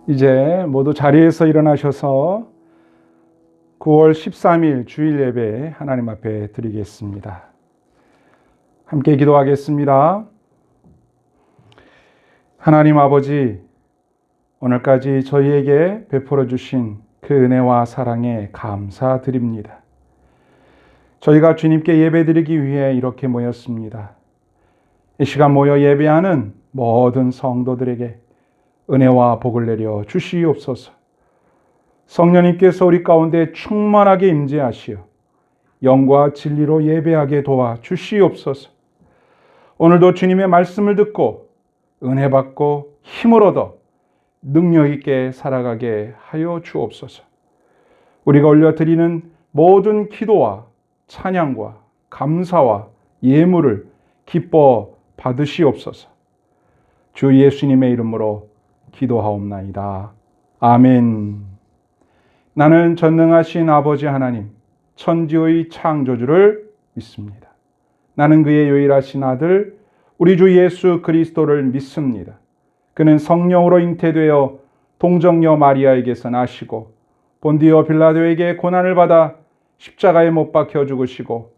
이제 모두 자리에서 일어나셔서 9월 13일 주일 예배 하나님 앞에 드리겠습니다. 함께 기도하겠습니다. 하나님 아버지, 오늘까지 저희에게 베풀어 주신 그 은혜와 사랑에 감사드립니다. 저희가 주님께 예배드리기 위해 이렇게 모였습니다. 이 시간 모여 예배하는 모든 성도들에게 은혜와 복을 내려 주시옵소서. 성령님께서 우리 가운데 충만하게 임재하시어 영과 진리로 예배하게 도와 주시옵소서. 오늘도 주님의 말씀을 듣고 은혜 받고 힘을 얻어 능력 있게 살아가게 하여 주옵소서. 우리가 올려드리는 모든 기도와 찬양과 감사와 예물을 기뻐 받으시옵소서. 주 예수님의 이름으로 기도하옵나이다. 아멘. 나는 전능하신 아버지 하나님, 천지의 창조주를 믿습니다. 나는 그의 유일하신 아들, 우리 주 예수 그리스도를 믿습니다. 그는 성령으로 잉태되어 동정녀 마리아에게서 나시고 본디오 빌라도에게 고난을 받아 십자가에 못 박혀 죽으시고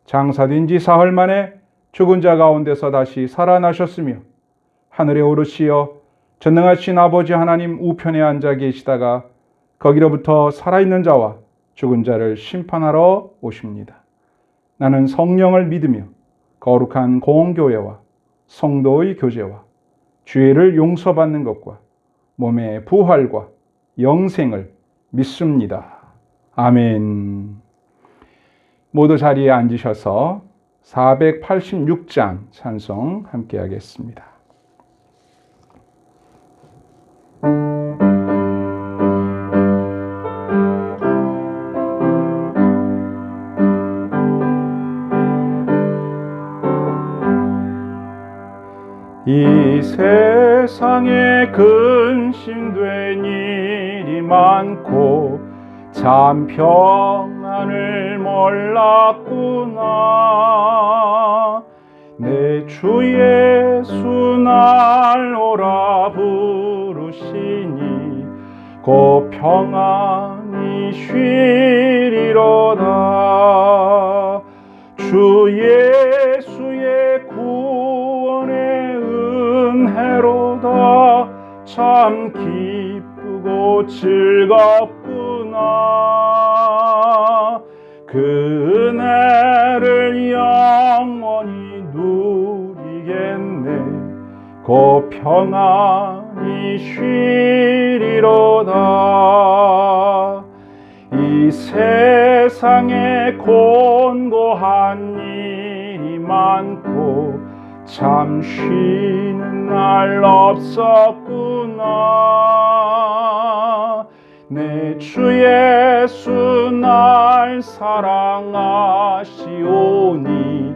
장사된 지 사흘 만에 죽은 자 가운데서 다시 살아나셨으며 하늘에 오르시어 전능하신 아버지 하나님 우편에 앉아 계시다가 거기로부터 살아있는 자와 죽은 자를 심판하러 오십니다. 나는 성령을 믿으며 거룩한 공교회와 성도의 교제와 죄를 용서받는 것과 몸의 부활과 영생을 믿습니다. 아멘. 모두 자리에 앉으셔서 486장 찬송 함께 하겠습니다. 이 세상에 근심된 일이 많고 참 평안을 몰랐구나. 내 주 예수 날 오라 부르시니 곧 평안히 쉬리로다. 주 예수의 구원의 은혜로다. 참 기쁘고 즐겁구나. 그 은혜를 영원히 누리겠네. 곧 평안히 쉬리로다. 이 세상에 곤고한 일이 많고 참 쉬는 날 없었구나. 내 주 예수 날 사랑하시오니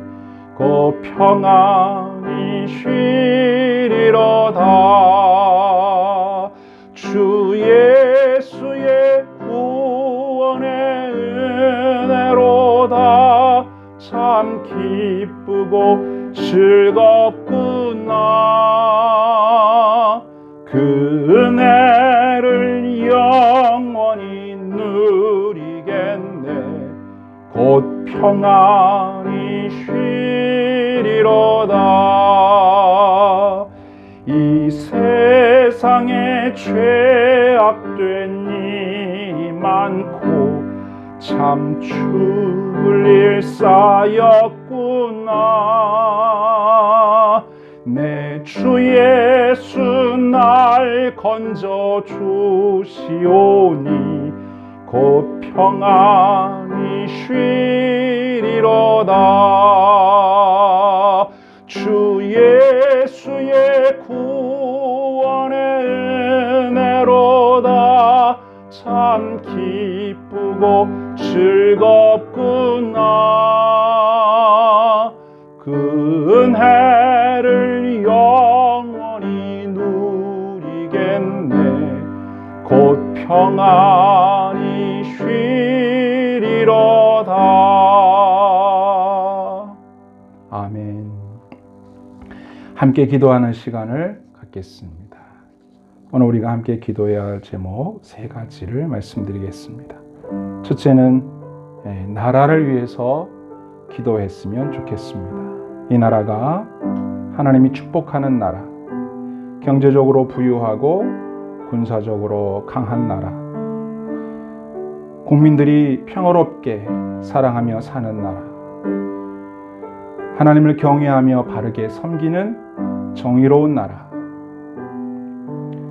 곧 평안히 쉬리로다. 주 예수의 구원의 은혜로다. 참 기쁘고 즐겁구나. 그 은혜를 영원히 누리겠네. 곧 평안히 쉬리로다. 이 세상에 죄악된 일이 많고 참 죽을 일 쌓였구나. 내 주 예수 날 건져 주시오니 곧 평안히 쉬리로다. 주 예수의 구원의 은혜로다. 참 기쁘고 즐겁구나. 그 은혜를 영원히 누리겠네. 곧 평안히 쉬리로다. 아멘. 함께 기도하는 시간을 갖겠습니다. 오늘 우리가 함께 기도해야 할 제목 세 가지를 말씀드리겠습니다. 첫째는 나라를 위해서 기도했으면 좋겠습니다. 이 나라가 하나님이 축복하는 나라, 경제적으로 부유하고 군사적으로 강한 나라, 국민들이 평화롭게 사랑하며 사는 나라, 하나님을 경외하며 바르게 섬기는 정의로운 나라,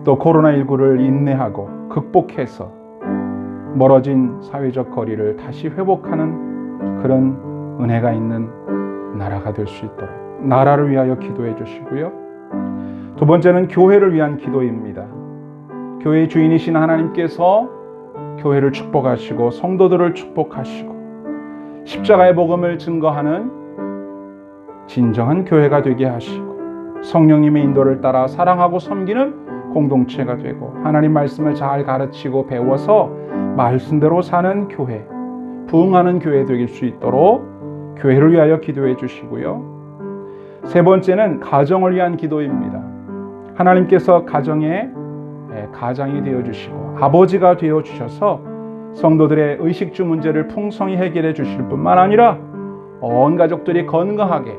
또 코로나19를 인내하고 극복해서 멀어진 사회적 거리를 다시 회복하는 그런 은혜가 있는 나라가 될 수 있도록 나라를 위하여 기도해 주시고요. 두 번째는 교회를 위한 기도입니다. 교회의 주인이신 하나님께서 교회를 축복하시고 성도들을 축복하시고 십자가의 복음을 증거하는 진정한 교회가 되게 하시고 성령님의 인도를 따라 사랑하고 섬기는 공동체가 되고 하나님 말씀을 잘 가르치고 배워서 말씀대로 사는 교회, 부흥하는 교회 되길 수 있도록 교회를 위하여 기도해 주시고요. 세 번째는 가정을 위한 기도입니다. 하나님께서 가정의 가장이 되어주시고 아버지가 되어주셔서 성도들의 의식주 문제를 풍성히 해결해 주실 뿐만 아니라 온 가족들이 건강하게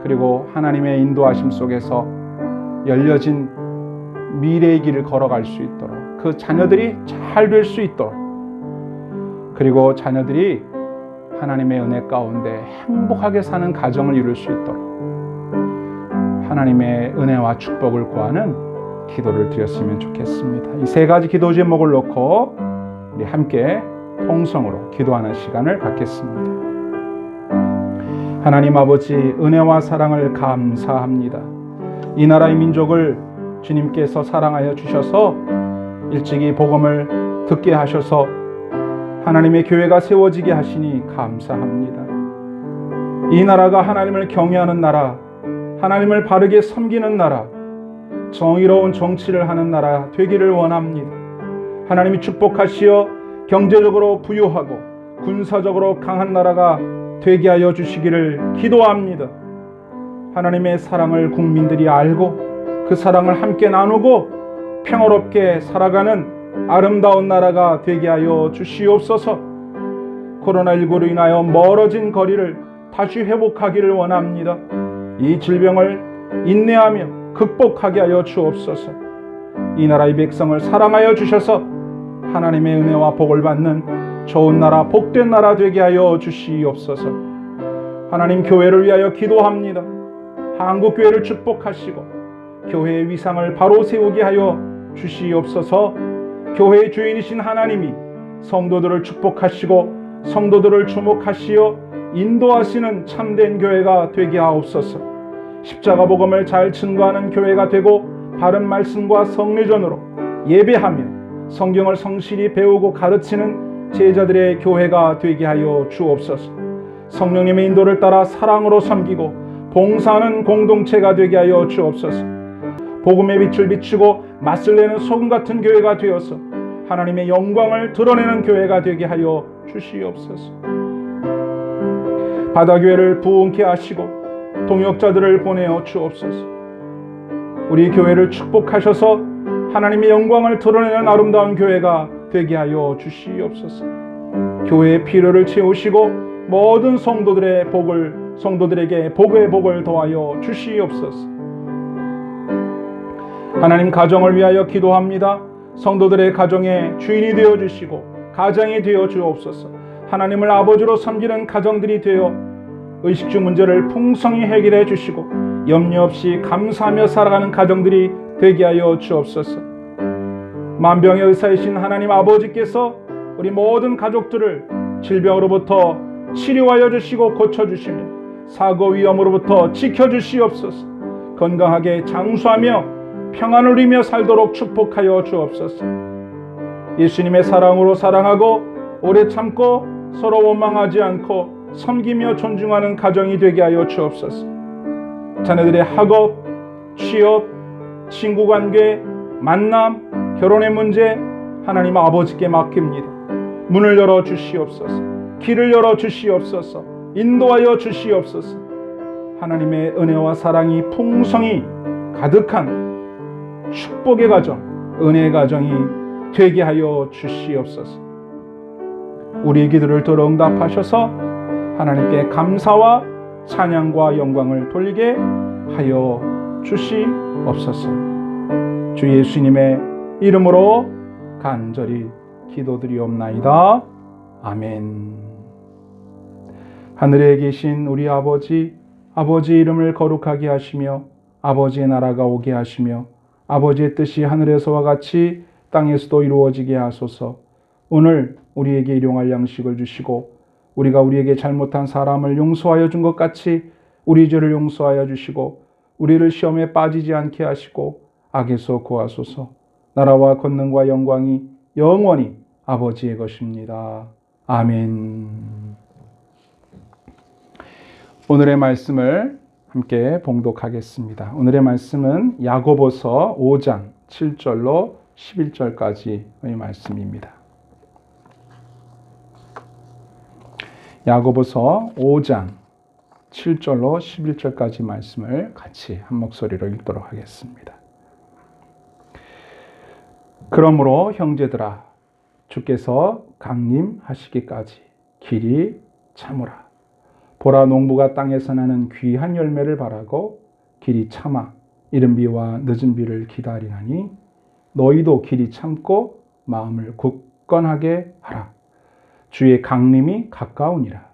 그리고 하나님의 인도하심 속에서 열려진 미래의 길을 걸어갈 수 있도록 그 자녀들이 잘 될 수 있도록 그리고 자녀들이 하나님의 은혜 가운데 행복하게 사는 가정을 이룰 수 있도록 하나님의 은혜와 축복을 구하는 기도를 드렸으면 좋겠습니다. 이 세 가지 기도 제목을 놓고 우리 함께 통성으로 기도하는 시간을 갖겠습니다. 하나님 아버지, 은혜와 사랑을 감사합니다. 이 나라의 민족을 주님께서 사랑하여 주셔서 일찍이 복음을 듣게 하셔서 하나님의 교회가 세워지게 하시니 감사합니다. 이 나라가 하나님을 경외하는 나라, 하나님을 바르게 섬기는 나라, 정의로운 정치를 하는 나라 되기를 원합니다. 하나님이 축복하시어 경제적으로 부유하고 군사적으로 강한 나라가 되게 하여 주시기를 기도합니다. 하나님의 사랑을 국민들이 알고 그 사랑을 함께 나누고 평화롭게 살아가는 아름다운 나라가 되게 하여 주시옵소서. 코로나19로 인하여 멀어진 거리를 다시 회복하기를 원합니다. 이 질병을 인내하며 극복하게 하여 주옵소서. 이 나라의 백성을 사랑하여 주셔서 하나님의 은혜와 복을 받는 좋은 나라, 복된 나라 되게 하여 주시옵소서. 하나님, 교회를 위하여 기도합니다. 한국교회를 축복하시고 교회의 위상을 바로 세우게 하여 주시옵소서. 교회의 주인이신 하나님이 성도들을 축복하시고 성도들을 주목하시어 인도하시는 참된 교회가 되게 하옵소서. 십자가 복음을 잘 증거하는 교회가 되고 바른 말씀과 성례전으로 예배하며 성경을 성실히 배우고 가르치는 제자들의 교회가 되게 하여 주옵소서. 성령님의 인도를 따라 사랑으로 섬기고 봉사하는 공동체가 되게 하여 주옵소서. 복음의 빛을 비추고 맛을 내는 소금 같은 교회가 되어서 하나님의 영광을 드러내는 교회가 되게 하여 주시옵소서. 바다교회를 부흥케 하시고 동역자들을 보내어 주옵소서. 우리 교회를 축복하셔서 하나님의 영광을 드러내는 아름다운 교회가 되게 하여 주시옵소서. 교회의 필요를 채우시고 모든 성도들에게 복의 복을 더하여 주시옵소서. 하나님, 가정을 위하여 기도합니다. 성도들의 가정의 주인이 되어 주시고 가장이 되어 주옵소서. 하나님을 아버지로 섬기는 가정들이 되어 의식주 문제를 풍성히 해결해 주시고 염려 없이 감사하며 살아가는 가정들이 되게 하여 주옵소서. 만병의 의사이신 하나님 아버지께서 우리 모든 가족들을 질병으로부터 치료하여 주시고 고쳐주시며 사고 위험으로부터 지켜주시옵소서. 건강하게 장수하며 평안을 누리며 살도록 축복하여 주옵소서. 예수님의 사랑으로 사랑하고 오래 참고 서로 원망하지 않고 섬기며 존중하는 가정이 되게 하여 주옵소서. 자녀들의 학업, 취업, 친구관계, 만남, 결혼의 문제 하나님 아버지께 맡깁니다. 문을 열어 주시옵소서. 길을 열어 주시옵소서. 인도하여 주시옵소서. 하나님의 은혜와 사랑이 풍성히 가득한 축복의 가정, 은혜 가정이 되게 하여 주시옵소서. 우리의 기도를 들어 응답하셔서 하나님께 감사와 찬양과 영광을 돌리게 하여 주시옵소서. 주 예수님의 이름으로 간절히 기도드리옵나이다. 아멘. 하늘에 계신 우리 아버지, 아버지의 이름을 거룩하게 하시며 아버지의 나라가 오게 하시며 아버지의 뜻이 하늘에서와 같이 땅에서도 이루어지게 하소서. 오늘 우리에게 일용할 양식을 주시고 우리가 우리에게 잘못한 사람을 용서하여 준 것 같이 우리 죄를 용서하여 주시고 우리를 시험에 빠지지 않게 하시고 악에서 구하소서. 나라와 권능과 영광이 영원히 아버지의 것입니다. 아멘. 오늘의 말씀을 함께 봉독하겠습니다. 오늘의 말씀은 야고보서 5장 7절로 11절까지의 말씀입니다. 야고보서 5장 7절로 11절까지 말씀을 같이 한 목소리로 읽도록 하겠습니다. 그러므로 형제들아, 주께서 강림하시기까지 길이 참으라. 보라, 농부가 땅에서 나는 귀한 열매를 바라고 길이 참아 이른 비와 늦은 비를 기다리나니 너희도 길이 참고 마음을 굳건하게 하라. 주의 강림이 가까우니라.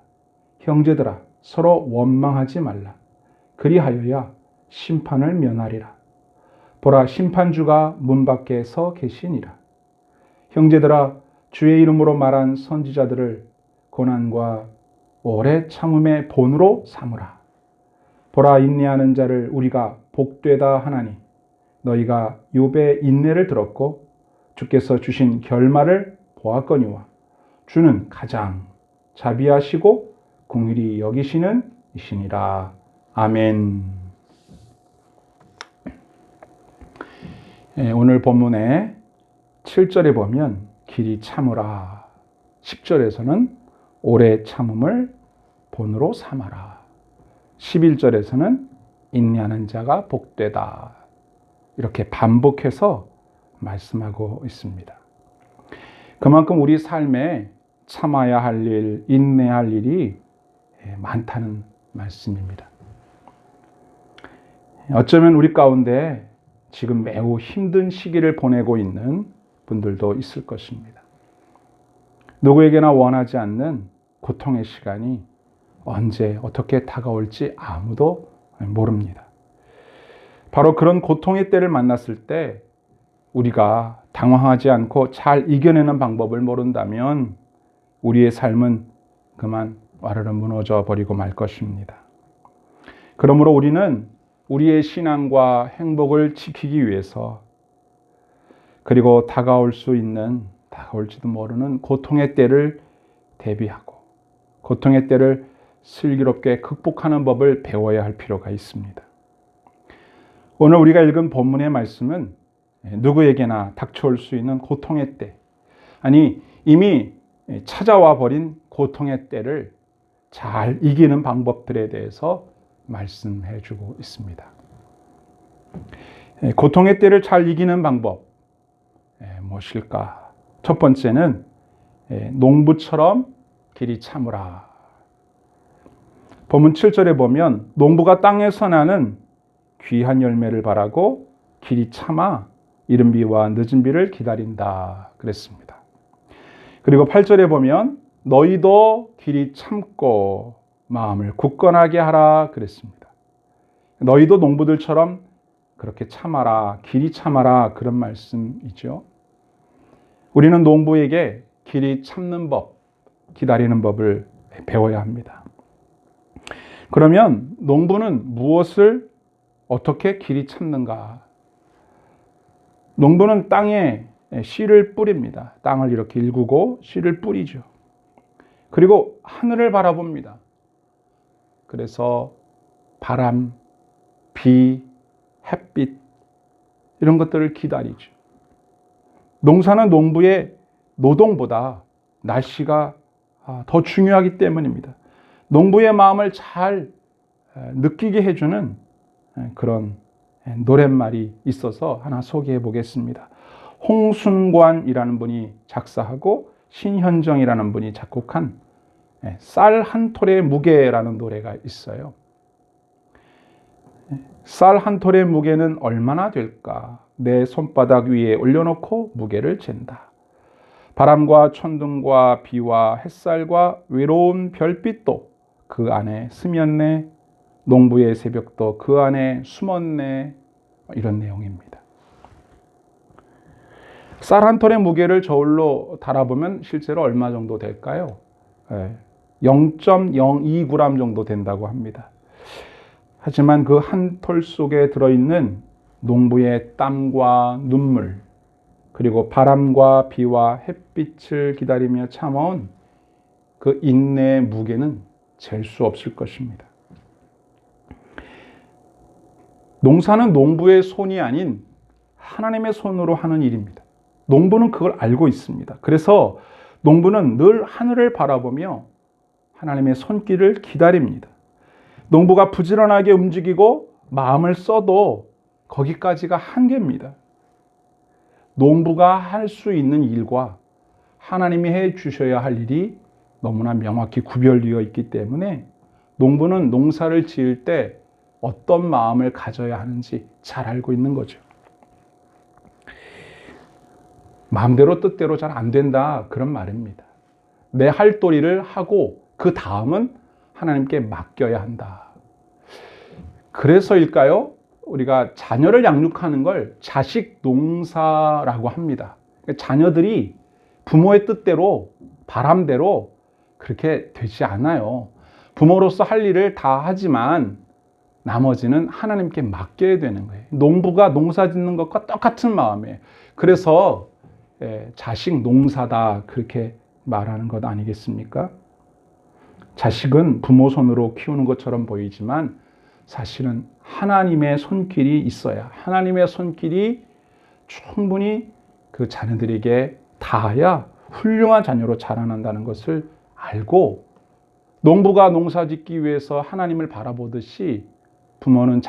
형제들아, 서로 원망하지 말라. 그리하여야 심판을 면하리라. 보라, 심판주가 문 밖에 서 계시니라. 형제들아, 주의 이름으로 말한 선지자들을 고난과 오래 참음의 본으로 삼으라. 보라, 인내하는 자를 우리가 복되다 하나니 너희가 욥의 인내를 들었고 주께서 주신 결말을 보았거니와 주는 가장 자비하시고 긍휼히 여기시는 이시니라. 아멘. 오늘 본문의 7절에 보면 길이 참으라, 10절에서는 오래 참음을 본으로 삼아라, 11절에서는 인내하는 자가 복되다, 이렇게 반복해서 말씀하고 있습니다. 그만큼 우리 삶에 참아야 할 일, 인내할 일이 많다는 말씀입니다. 어쩌면 우리 가운데 지금 매우 힘든 시기를 보내고 있는 분들도 있을 것입니다. 누구에게나 원하지 않는 고통의 시간이 언제 어떻게 다가올지 아무도 모릅니다. 바로 그런 고통의 때를 만났을 때 우리가 당황하지 않고 잘 이겨내는 방법을 모른다면 우리의 삶은 그만 와르르 무너져 버리고 말 것입니다. 그러므로 우리는 우리의 신앙과 행복을 지키기 위해서, 그리고 다가올지도 모르는 고통의 때를 대비하고 고통의 때를 슬기롭게 극복하는 법을 배워야 할 필요가 있습니다. 오늘 우리가 읽은 본문의 말씀은 누구에게나 닥쳐올 수 있는 고통의 때, 아니 이미 찾아와 버린 고통의 때를 잘 이기는 방법들에 대해서 말씀해 주고 있습니다. 고통의 때를 잘 이기는 방법 무엇일까? 첫 번째는 농부처럼 길이 참으라. 본문 7절에 보면 농부가 땅에서 나는 귀한 열매를 바라고 길이 참아 이른 비와 늦은 비를 기다린다 그랬습니다. 그리고 8절에 보면 너희도 길이 참고 마음을 굳건하게 하라 그랬습니다. 너희도 농부들처럼 그렇게 참아라, 길이 참아라, 그런 말씀이죠. 우리는 농부에게 길이 참는 법, 기다리는 법을 배워야 합니다. 그러면 농부는 무엇을 어떻게 길이 참는가? 농부는 땅에 씨를 뿌립니다. 땅을 이렇게 일구고 씨를 뿌리죠. 그리고 하늘을 바라봅니다. 그래서 바람, 비, 햇빛 이런 것들을 기다리죠. 농사는 농부의 노동보다 날씨가 더 중요하기 때문입니다. 농부의 마음을 잘 느끼게 해주는 그런 노랫말이 있어서 하나 소개해 보겠습니다. 홍순관이라는 분이 작사하고 신현정이라는 분이 작곡한 쌀 한 톨의 무게라는 노래가 있어요. 쌀 한 톨의 무게는 얼마나 될까? 내 손바닥 위에 올려놓고 무게를 잰다. 바람과 천둥과 비와 햇살과 외로운 별빛도 그 안에 스면네. 농부의 새벽도 그 안에 숨었네. 이런 내용입니다. 쌀 한 톨의 무게를 저울로 달아보면 실제로 얼마 정도 될까요? 0.02g 정도 된다고 합니다. 하지만 그 한 톨 속에 들어있는 농부의 땀과 눈물, 그리고 바람과 비와 햇빛을 기다리며 참아온 그 인내의 무게는 잴 수 없을 것입니다. 농사는 농부의 손이 아닌 하나님의 손으로 하는 일입니다. 농부는 그걸 알고 있습니다. 그래서 농부는 늘 하늘을 바라보며 하나님의 손길을 기다립니다. 농부가 부지런하게 움직이고 마음을 써도 거기까지가 한계입니다. 농부가 할 수 있는 일과 하나님이 해 주셔야 할 일이 너무나 명확히 구별되어 있기 때문에 농부는 농사를 지을 때 어떤 마음을 가져야 하는지 잘 알고 있는 거죠. 마음대로 뜻대로 잘 안 된다, 그런 말입니다. 내 할 도리를 하고 그 다음은 하나님께 맡겨야 한다. 그래서일까요? 우리가 자녀를 양육하는 걸 자식 농사라고 합니다. 자녀들이 부모의 뜻대로, 바람대로 그렇게 되지 않아요. 부모로서 할 일을 다 하지만 나머지는 하나님께 맡겨야 되는 거예요. 농부가 농사 짓는 것과 똑같은 마음이에요. 그래서 자식 농사다, 그렇게 말하는 것 아니겠습니까? 자식은 부모 손으로 키우는 것처럼 보이지만 사실은 하나님의 손길이 있어야, 하나님의 손길이 충분히 그 자녀들에게 닿아야 훌륭한 자녀로 자라난다는 것을 알고, 농부가 농사 짓기 위해서 하나님을 바라보듯이 부모는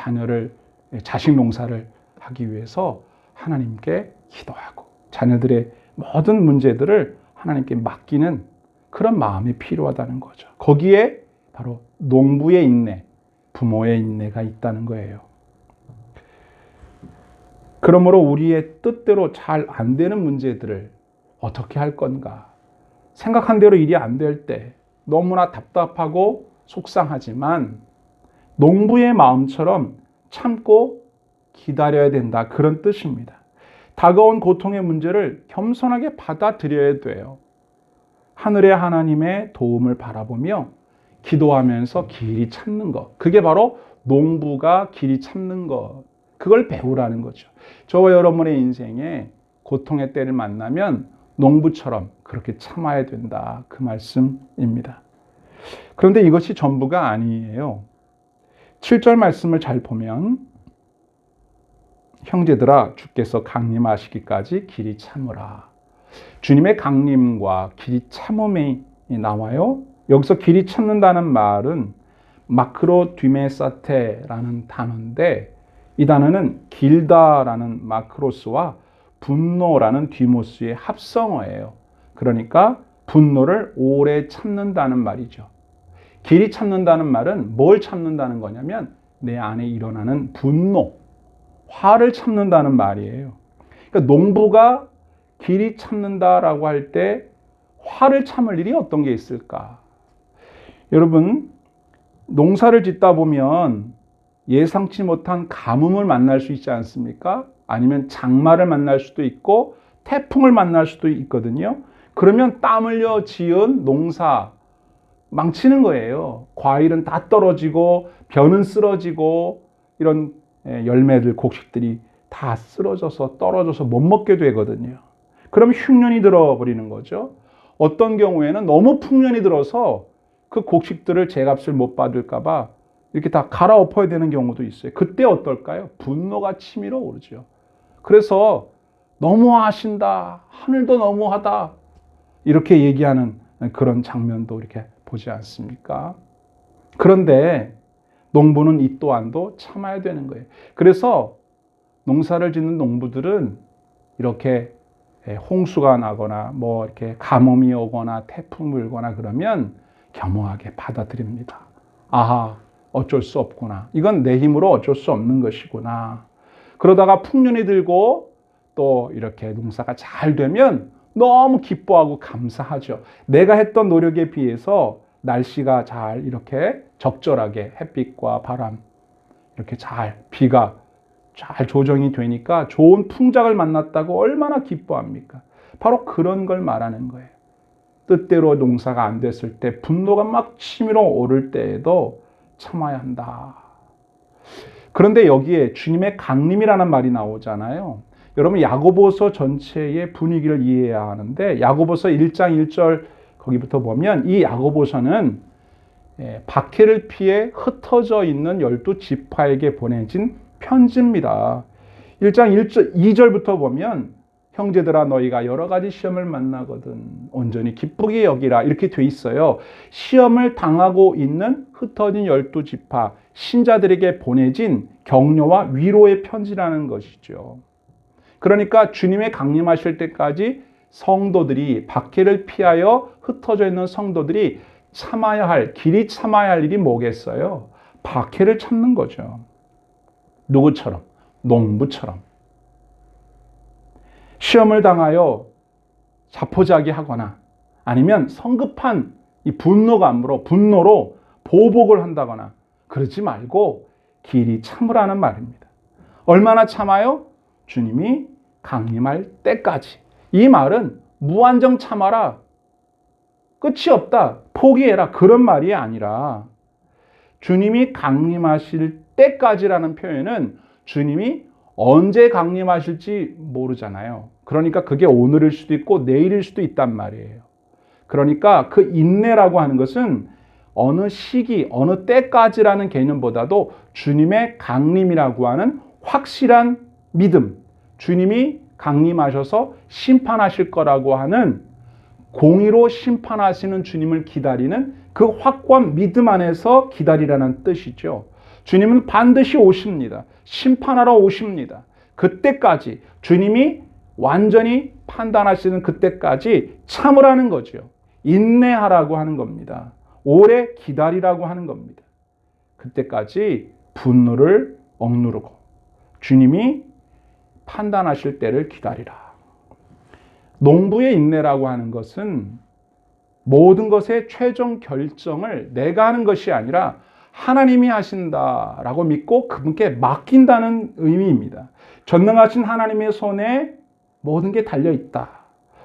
자식 농사를 하기 위해서 하나님께 기도하고 자녀들의 모든 문제들을 하나님께 맡기는 그런 마음이 필요하다는 거죠. 거기에 바로 농부의 인내, 부모의 인내가 있다는 거예요. 그러므로 우리의 뜻대로 잘 안 되는 문제들을 어떻게 할 건가? 생각한 대로 일이 안 될 때 너무나 답답하고 속상하지만 농부의 마음처럼 참고 기다려야 된다, 그런 뜻입니다. 다가온 고통의 문제를 겸손하게 받아들여야 돼요. 하늘의 하나님의 도움을 바라보며 기도하면서 길이 찾는 것, 그게 바로 농부가 길이 찾는 것, 그걸 배우라는 거죠. 저와 여러분의 인생에 고통의 때를 만나면 농부처럼 그렇게 참아야 된다, 그 말씀입니다. 그런데 이것이 전부가 아니에요. 7절 말씀을 잘 보면 형제들아 주께서 강림하시기까지 길이 참으라. 주님의 강림과 길이 참음이 나와요. 여기서 길이 참는다는 말은 마크로 뒤메사테라는 단어인데, 이 단어는 길다라는 마크로스와 분노라는 디모스의 합성어예요. 그러니까 분노를 오래 참는다는 말이죠. 길이 참는다는 말은 뭘 참는다는 거냐면 내 안에 일어나는 분노, 화를 참는다는 말이에요. 그러니까 농부가 길이 참는다라고 할 때 화를 참을 일이 어떤 게 있을까? 여러분, 농사를 짓다 보면 예상치 못한 가뭄을 만날 수 있지 않습니까? 아니면 장마를 만날 수도 있고 태풍을 만날 수도 있거든요. 그러면 땀 흘려 지은 농사 망치는 거예요. 과일은 다 떨어지고 벼는 쓰러지고 이런 열매들, 곡식들이 다 쓰러져서 떨어져서 못 먹게 되거든요. 그럼 흉년이 들어버리는 거죠. 어떤 경우에는 너무 풍년이 들어서 그 곡식들을 제값을 못 받을까 봐 이렇게 다 갈아엎어야 되는 경우도 있어요. 그때 어떨까요? 분노가 치밀어 오르죠. 그래서 너무하신다, 하늘도 너무하다, 이렇게 얘기하는 그런 장면도 이렇게 보지 않습니까? 그런데 농부는 이 또한도 참아야 되는 거예요. 그래서 농사를 짓는 농부들은 이렇게 홍수가 나거나 뭐 이렇게 가뭄이 오거나 태풍이 불거나 그러면 겸허하게 받아들입니다. 아하, 어쩔 수 없구나. 이건 내 힘으로 어쩔 수 없는 것이구나. 그러다가 풍년이 들고 또 이렇게 농사가 잘 되면 너무 기뻐하고 감사하죠. 내가 했던 노력에 비해서 날씨가 잘 이렇게 적절하게 햇빛과 바람 이렇게 잘 비가 잘 조정이 되니까 좋은 풍작을 만났다고 얼마나 기뻐합니까? 바로 그런 걸 말하는 거예요. 뜻대로 농사가 안 됐을 때 분노가 막 치밀어 오를 때에도 참아야 한다. 그런데 여기에 주님의 강림이라는 말이 나오잖아요. 여러분 야고보서 전체의 분위기를 이해해야 하는데 야고보서 1장 1절 거기부터 보면 이 야고보서는 박해를 피해 흩어져 있는 12지파에게 보내진 편지입니다. 1장 2절부터 보면 형제들아 너희가 여러 가지 시험을 만나거든 온전히 기쁘게 여기라 이렇게 돼 있어요. 시험을 당하고 있는 흩어진 12지파 신자들에게 보내진 격려와 위로의 편지라는 것이죠. 그러니까 주님의 강림하실 때까지 성도들이 박해를 피하여 흩어져 있는 성도들이 참아야 할 길이 참아야 할 일이 뭐겠어요? 박해를 참는 거죠. 누구처럼? 농부처럼. 시험을 당하여 자포자기하거나 아니면 성급한 이 분노로 보복을 한다거나 그러지 말고 길이 참으라는 말입니다. 얼마나 참아요? 주님이 강림할 때까지. 이 말은 무한정 참아라. 끝이 없다. 포기해라. 그런 말이 아니라 주님이 강림하실 때까지라는 표현은 주님이 언제 강림하실지 모르잖아요. 그러니까 그게 오늘일 수도 있고 내일일 수도 있단 말이에요. 그러니까 그 인내라고 하는 것은 어느 시기, 어느 때까지라는 개념보다도 주님의 강림이라고 하는 확실한 믿음, 주님이 강림하셔서 심판하실 거라고 하는 공의로 심판하시는 주님을 기다리는 그 확고한 믿음 안에서 기다리라는 뜻이죠. 주님은 반드시 오십니다. 심판하러 오십니다. 그때까지 주님이 완전히 판단하시는 그때까지 참으라는 거죠. 인내하라고 하는 겁니다. 오래 기다리라고 하는 겁니다. 그때까지 분노를 억누르고 주님이 판단하실 때를 기다리라. 농부의 인내라고 하는 것은 모든 것의 최종 결정을 내가 하는 것이 아니라 하나님이 하신다라고 믿고 그분께 맡긴다는 의미입니다. 전능하신 하나님의 손에 모든 게 달려있다.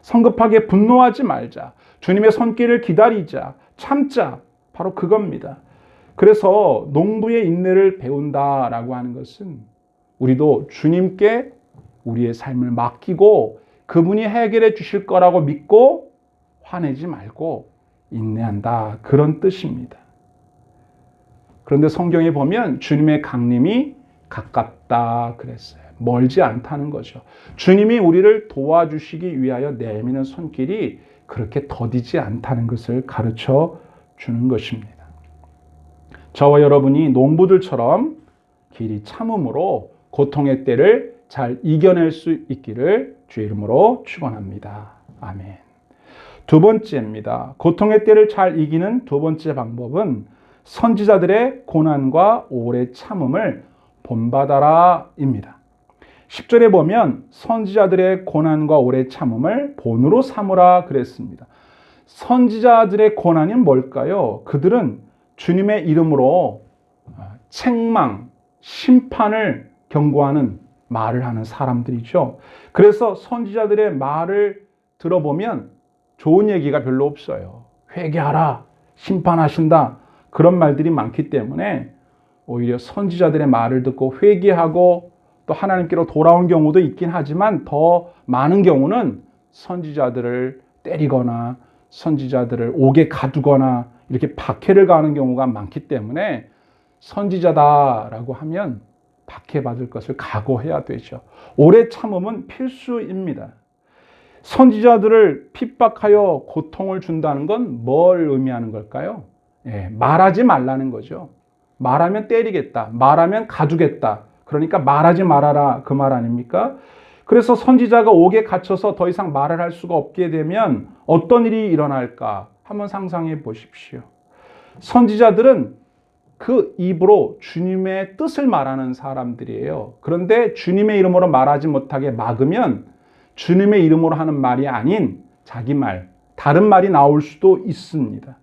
성급하게 분노하지 말자. 주님의 손길을 기다리자. 참자. 바로 그겁니다. 그래서 농부의 인내를 배운다라고 하는 것은 우리도 주님께 우리의 삶을 맡기고 그분이 해결해 주실 거라고 믿고 화내지 말고 인내한다. 그런 뜻입니다. 그런데 성경에 보면 주님의 강림이 가깝다 그랬어요. 멀지 않다는 거죠. 주님이 우리를 도와주시기 위하여 내미는 손길이 그렇게 더디지 않다는 것을 가르쳐 주는 것입니다. 저와 여러분이 농부들처럼 길이 참음으로 고통의 때를 잘 이겨낼 수 있기를 주의 이름으로 축원합니다. 아멘. 두 번째입니다. 고통의 때를 잘 이기는 두 번째 방법은 선지자들의 고난과 오래 참음을 본받아라입니다. 10절에 보면 선지자들의 고난과 오래 참음을 본으로 삼으라 그랬습니다. 선지자들의 고난이 뭘까요? 그들은 주님의 이름으로 책망, 심판을 경고하는 말을 하는 사람들이죠. 그래서 선지자들의 말을 들어보면 좋은 얘기가 별로 없어요. 회개하라, 심판하신다. 그런 말들이 많기 때문에 오히려 선지자들의 말을 듣고 회개하고 또 하나님께로 돌아온 경우도 있긴 하지만 더 많은 경우는 선지자들을 때리거나 선지자들을 옥에 가두거나 이렇게 박해를 가하는 경우가 많기 때문에 선지자다라고 하면 박해받을 것을 각오해야 되죠. 오래 참음은 필수입니다. 선지자들을 핍박하여 고통을 준다는 건 뭘 의미하는 걸까요? 말하지 말라는 거죠. 말하면 때리겠다. 말하면 가두겠다. 그러니까 말하지 말아라. 그 말 아닙니까? 그래서 선지자가 옥에 갇혀서 더 이상 말을 할 수가 없게 되면 어떤 일이 일어날까? 한번 상상해 보십시오. 선지자들은 그 입으로 주님의 뜻을 말하는 사람들이에요. 그런데 주님의 이름으로 말하지 못하게 막으면 주님의 이름으로 하는 말이 아닌 자기 말, 다른 말이 나올 수도 있습니다.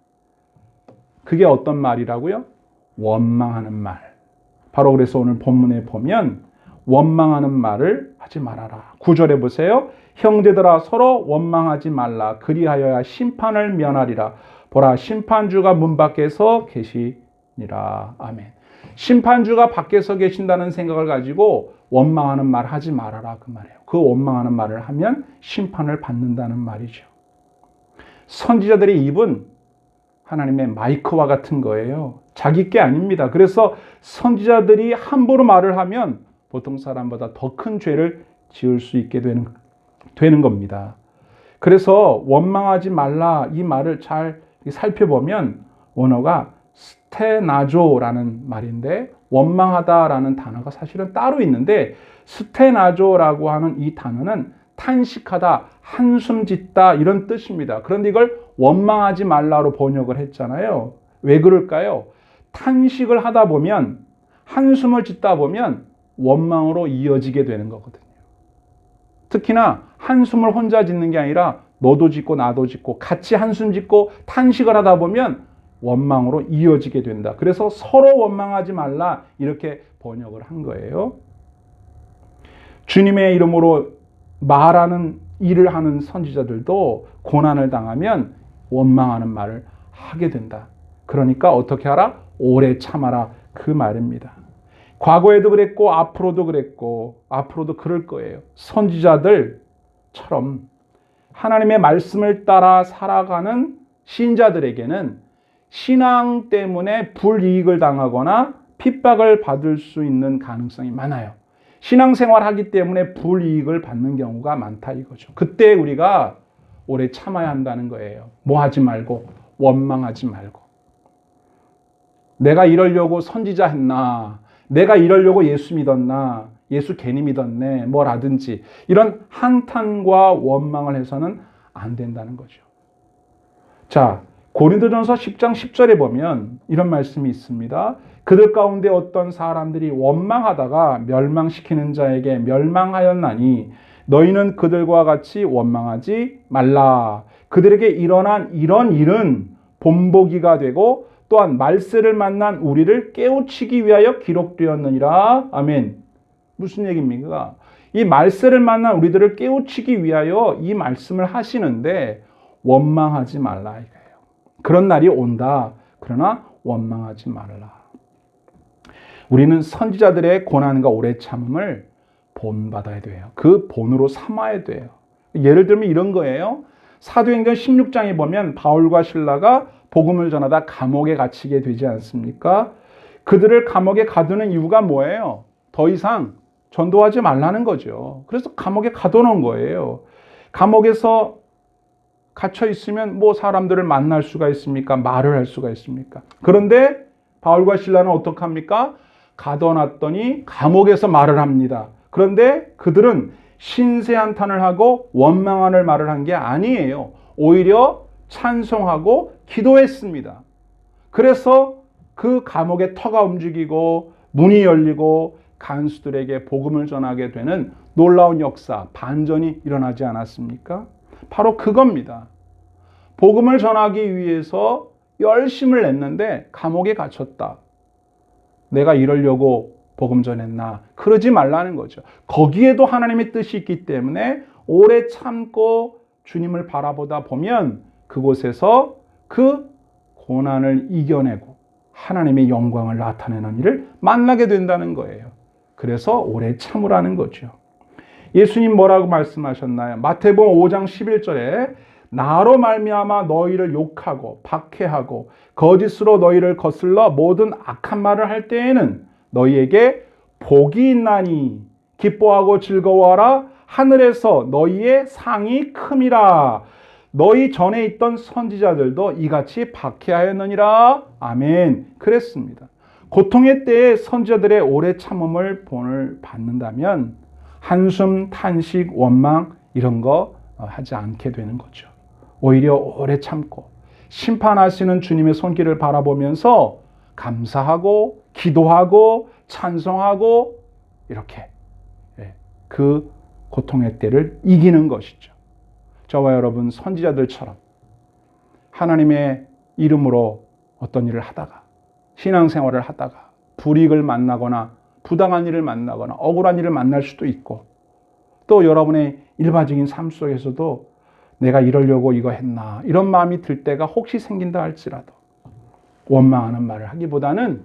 그게 어떤 말이라고요? 원망하는 말. 바로 그래서 오늘 본문에 보면 원망하는 말을 하지 말아라. 9절에 보세요. 형제들아 서로 원망하지 말라. 그리하여야 심판을 면하리라. 보라 심판주가 문 밖에서 계시니라. 아멘. 심판주가 밖에서 계신다는 생각을 가지고 원망하는 말 하지 말아라 그 말이에요. 그 원망하는 말을 하면 심판을 받는다는 말이죠. 선지자들의 입은 하나님의 마이크와 같은 거예요. 자기 게 아닙니다. 그래서 선지자들이 함부로 말을 하면 보통 사람보다 더 큰 죄를 지을 수 있게 되는 겁니다. 그래서 원망하지 말라 이 말을 잘 살펴보면 원어가 스테나조라는 말인데 원망하다라는 단어가 사실은 따로 있는데 스테나조라고 하는 이 단어는 탄식하다, 한숨 짓다 이런 뜻입니다. 그런데 이걸 원망하지 말라로 번역을 했잖아요. 왜 그럴까요? 탄식을 하다 보면 한숨을 짓다 보면 원망으로 이어지게 되는 거거든요. 특히나 한숨을 혼자 짓는 게 아니라 너도 짓고 나도 짓고 같이 한숨 짓고 탄식을 하다 보면 원망으로 이어지게 된다. 그래서 서로 원망하지 말라 이렇게 번역을 한 거예요. 주님의 이름으로 말하는 일을 하는 선지자들도 고난을 당하면 원망하는 말을 하게 된다. 그러니까 어떻게 하라? 오래 참아라 그 말입니다. 과거에도 그랬고 앞으로도 그랬고 앞으로도 그럴 거예요. 선지자들처럼 하나님의 말씀을 따라 살아가는 신자들에게는 신앙 때문에 불이익을 당하거나 핍박을 받을 수 있는 가능성이 많아요. 신앙생활 하기 때문에 불이익을 받는 경우가 많다 이거죠. 그때 우리가 오래 참아야 한다는 거예요. 뭐 하지 말고 원망하지 말고. 내가 이러려고 선지자 했나? 내가 이러려고 예수 믿었나? 예수 괜히 믿었네? 뭐라든지 이런 한탄과 원망을 해서는 안 된다는 거죠. 자, 고린도전서 10장 10절에 보면 이런 말씀이 있습니다. 그들 가운데 어떤 사람들이 원망하다가 멸망시키는 자에게 멸망하였나니 너희는 그들과 같이 원망하지 말라. 그들에게 일어난 이런 일은 본보기가 되고 또한 말세를 만난 우리를 깨우치기 위하여 기록되었느니라. 아멘. 무슨 얘기입니까? 이 말세를 만난 우리들을 깨우치기 위하여 이 말씀을 하시는데 원망하지 말라 이거예요. 그런 날이 온다. 그러나 원망하지 말라. 우리는 선지자들의 고난과 오래 참음을 본받아야 돼요. 그 본으로 삼아야 돼요. 예를 들면 이런 거예요. 사도행전 16장에 보면 바울과 실라가 복음을 전하다 감옥에 갇히게 되지 않습니까? 그들을 감옥에 가두는 이유가 뭐예요? 더 이상 전도하지 말라는 거죠. 그래서 감옥에 가둬놓은 거예요. 감옥에서 갇혀 있으면 뭐 사람들을 만날 수가 있습니까? 말을 할 수가 있습니까? 그런데 바울과 실라는 어떻게 합니까? 가둬놨더니 감옥에서 말을 합니다. 그런데 그들은 신세한탄을 하고 원망하는 말을 한 게 아니에요. 오히려 찬송하고 기도했습니다. 그래서 그 감옥의 터가 움직이고 문이 열리고 간수들에게 복음을 전하게 되는 놀라운 역사, 반전이 일어나지 않았습니까? 바로 그겁니다. 복음을 전하기 위해서 열심을 냈는데 감옥에 갇혔다. 내가 이러려고 복음 전했나? 그러지 말라는 거죠. 거기에도 하나님의 뜻이 있기 때문에 오래 참고 주님을 바라보다 보면 그곳에서 그 고난을 이겨내고 하나님의 영광을 나타내는 일을 만나게 된다는 거예요. 그래서 오래 참으라는 거죠. 예수님 뭐라고 말씀하셨나요? 마태복음 5장 11절에 나로 말미암아 너희를 욕하고 박해하고 거짓으로 너희를 거슬러 모든 악한 말을 할 때에는 너희에게 복이 있나니 기뻐하고 즐거워하라. 하늘에서 너희의 상이 큼이라. 너희 전에 있던 선지자들도 이같이 박해하였느니라. 아멘. 그랬습니다. 고통의 때에 선지자들의 오래 참음을 본을 받는다면 한숨, 탄식, 원망 이런 거 하지 않게 되는 거죠. 오히려 오래 참고 심판하시는 주님의 손길을 바라보면서 감사하고 기도하고 찬송하고 이렇게 그 고통의 때를 이기는 것이죠. 저와 여러분 선지자들처럼 하나님의 이름으로 어떤 일을 하다가 신앙생활을 하다가 불이익을 만나거나 부당한 일을 만나거나 억울한 일을 만날 수도 있고 또 여러분의 일반적인 삶 속에서도 내가 이러려고 이거 했나 이런 마음이 들 때가 혹시 생긴다 할지라도 원망하는 말을 하기보다는